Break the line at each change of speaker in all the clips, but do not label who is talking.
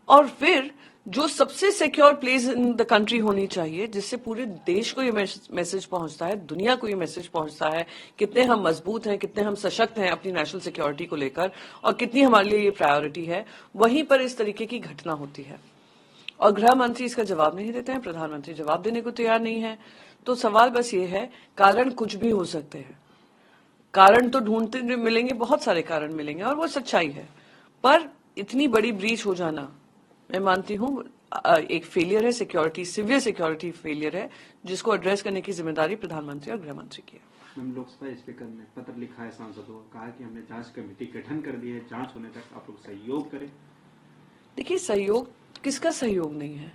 और फिर जो सबसे secure place in the country होनी चाहिए, जिससे पूरे देश को ये मैसेज पहुंचता है, दुनिया को ये मैसेज पहुंचता है कितने हम मजबूत हैं, कितने हम सशक्त हैं अपनी नेशनल सिक्योरिटी को लेकर, और कितनी हमारे लिए ये प्रायोरिटी है, वहीं पर इस तरीके की घटना होती है। और गृह मंत्री इसका जवाब नहीं देते हैं, प्रधानमंत्री जवाब देने को तैयार नहीं है। तो सवाल बस ये है, कारण कुछ भी हो सकते हैं, कारण तो ढूंढते मिलेंगे, बहुत सारे कारण मिलेंगे और वो सच्चाई है, पर इतनी बड़ी ब्रीच हो जाना, मैं मानती हूं एक फेलियर है, सिक्योरिटी, सिवियर सिक्योरिटी फेलियर है, जिसको एड्रेस करने की जिम्मेदारी प्रधानमंत्री और गृह मंत्री की है।
मैम, लोकसभा स्पीकर ने पत्र लिखा है सांसदों को, कहा कि हमने जांच कमेटी गठन कर दी है, जांच होने तक आप लोग सहयोग करें।
देखिए, सहयोग किसका सहयोग नहीं है,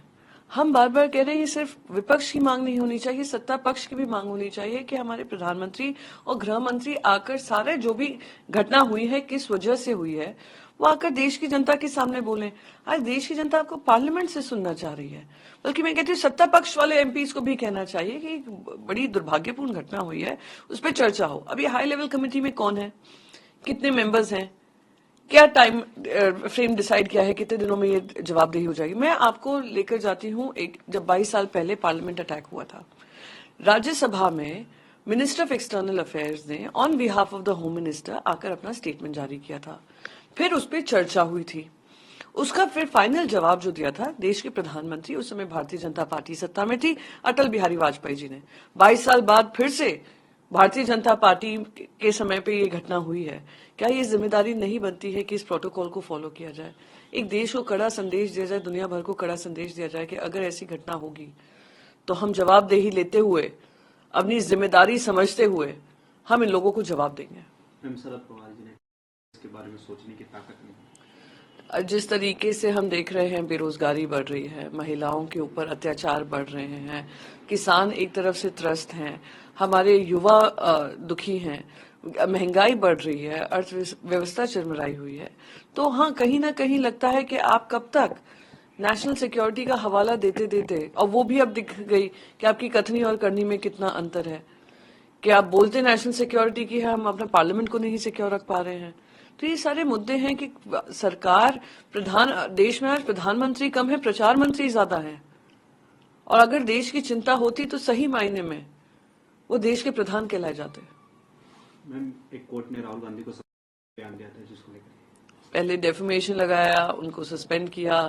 हम बार बार कह रहे हैं, ये सिर्फ विपक्ष की मांग नहीं होनी चाहिए, सत्ता पक्ष की भी मांग होनी चाहिए कि हमारे प्रधानमंत्री और गृह मंत्री आकर सारे जो भी घटना हुई है, किस वजह से हुई है, वो आकर देश की जनता के सामने बोलें। आज देश की जनता आपको पार्लियामेंट से सुनना चाह रही है, बल्कि मैं कहती हूँ सत्ता पक्ष वाले एमपीज को भी कहना चाहिए कि बड़ी दुर्भाग्यपूर्ण घटना हुई है, उस पर चर्चा हो। अभी हाई लेवल कमेटी में कौन है, कितने मेंबर्स हैं, क्या टाइम फ्रेम डिसाइड किया है, कितने दिनों में ये जवाबदेही हो जाएगी। मैं आपको लेकर जाती हूँ, एक जब 22 साल पहले पार्लियामेंट अटैक हुआ था, राज्यसभा में मिनिस्टर ऑफ एक्सटर्नल अफेयर्स ने on behalf of the home minister आकर अपना स्टेटमेंट जारी किया था, फिर उस पर चर्चा हुई थी, उसका फिर फाइनल जवाब जो दिया था देश के प्रधानमंत्री, उस समय भारतीय जनता पार्टी सत्ता में थी, अटल बिहारी वाजपेयी जी ने। 22 साल बाद फिर से भारतीय जनता पार्टी के समय पे ये घटना हुई है, क्या ये जिम्मेदारी नहीं बनती है कि इस प्रोटोकॉल को फॉलो किया जाए, एक देश को कड़ा संदेश दिया जाए, दुनिया भर को कड़ा संदेश दिया जाए कि अगर ऐसी घटना होगी तो हम जवाबदेही लेते हुए, अपनी जिम्मेदारी समझते हुए हम इन लोगों को जवाब देंगे।
शरद पवार जी ने इसके बारे में सोचने की ताकत नहीं।
जिस तरीके से हम देख रहे हैं, बेरोजगारी बढ़ रही है, महिलाओं के ऊपर अत्याचार बढ़ रहे हैं, किसान एक तरफ से त्रस्त हैं, हमारे युवा दुखी हैं, महंगाई बढ़ रही है, अर्थव्यवस्था चरमराई हुई है, तो हाँ, कहीं ना कहीं लगता है कि आप कब तक नेशनल सिक्योरिटी का हवाला देते देते, और वो भी अब दिख गई कि आपकी कथनी और करनी में कितना अंतर है, कि आप बोलते नेशनल सिक्योरिटी की है, हम अपना पार्लियामेंट को नहीं सिक्योर रख पा रहे हैं। तो ये सारे मुद्दे हैं कि सरकार, देश में आज प्रधानमंत्री कम है, प्रचार मंत्री ज्यादा है, और अगर देश की चिंता होती तो सही मायने में वो देश के प्रधान कहलाए जाते।
मैम, एक कोर्ट ने राहुल गांधी को बयान दिया था, जिसको लेकर
पहले डेफेमेशन लगाया, उनको सस्पेंड किया,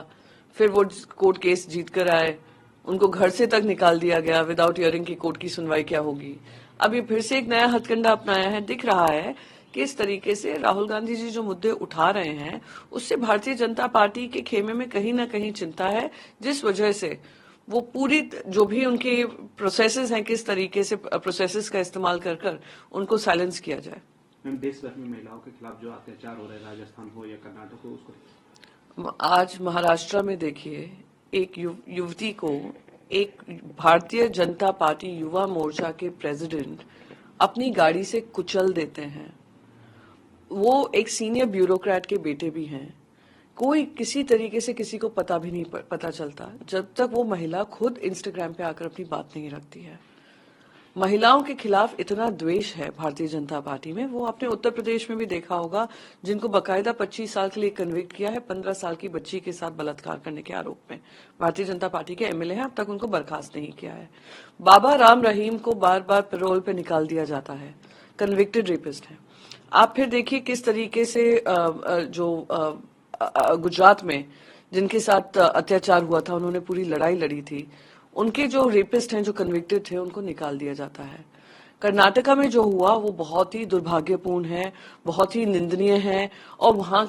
फिर वो कोर्ट केस जीत कर आए, उनको घर से तक निकाल दिया गया विदाउट हियरिंग की कोर्ट की सुनवाई क्या होगी। अभी फिर से एक नया हथकंडा अपनाया है, दिख रहा है कि इस तरीके से राहुल गांधी जी जो मुद्दे उठा रहे हैं, उससे भारतीय जनता पार्टी के खेमे में कहीं ना कहीं चिंता है, जिस वजह से वो पूरी जो भी उनके प्रोसेसेस हैं, किस तरीके से प्रोसेसेस का इस्तेमाल कर उनको साइलेंस किया जाए।
मैम, देश भर में महिलाओं के खिलाफ जो अत्याचार हो रहे हैं, राजस्थान हो या कर्नाटक हो, उसको
आज महाराष्ट्र में देखिए, एक युवती को एक भारतीय जनता पार्टी युवा मोर्चा के प्रेसिडेंट अपनी गाड़ी से कुचल देते हैं, वो एक सीनियर ब्यूरोक्रेट के बेटे भी हैं, कोई किसी तरीके से किसी को पता भी नहीं पता चलता जब तक वो महिला खुद इंस्टाग्राम पे आकर अपनी बात नहीं रखती है। महिलाओं के खिलाफ इतना द्वेष है भारतीय जनता पार्टी में, वो आपने उत्तर प्रदेश में भी देखा होगा, जिनको बकायदा 25 साल के लिए कन्विक्ट किया है 15 साल की बच्ची के साथ बलात्कार करने के आरोप में। भारतीय जनता पार्टी के एमएलए हैं, अब तक उनको बर्खास्त नहीं किया है। बाबा राम रहीम को बार बार पैरोल पे निकाल दिया जाता है, कन्विक्टेड रेपिस्ट है। आप फिर देखिए किस तरीके से जो गुजरात में जिनके साथ अत्याचार हुआ था, उन्होंने पूरी लड़ाई लड़ी थी, उनके जो रेपिस्ट हैं, जो कन्विक्टेड थे, उनको निकाल दिया जाता है। कर्नाटका में जो हुआ वो बहुत ही दुर्भाग्यपूर्ण है, बहुत ही निंदनीय है, और वहां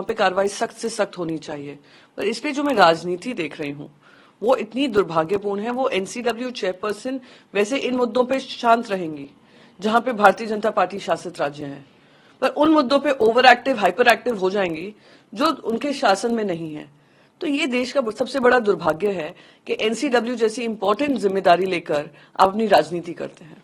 पे कार्रवाई सख्त से सख्त होनी चाहिए। पर इस पे जो मैं राजनीति देख रही हूँ वो इतनी दुर्भाग्यपूर्ण है। वो एनसीडब्ल्यू चेयरपर्सन वैसे इन मुद्दों पे शांत रहेंगी जहां पे भारतीय जनता पार्टी शासित राज्य है, पर उन मुद्दों पे ओवर एक्टिव, हाइपर एक्टिव हो जाएंगी जो उनके शासन में नहीं है। तो ये देश का सबसे बड़ा दुर्भाग्य है कि एनसीडब्ल्यू जैसी इंपॉर्टेंट जिम्मेदारी लेकर आप अपनी राजनीति करते हैं।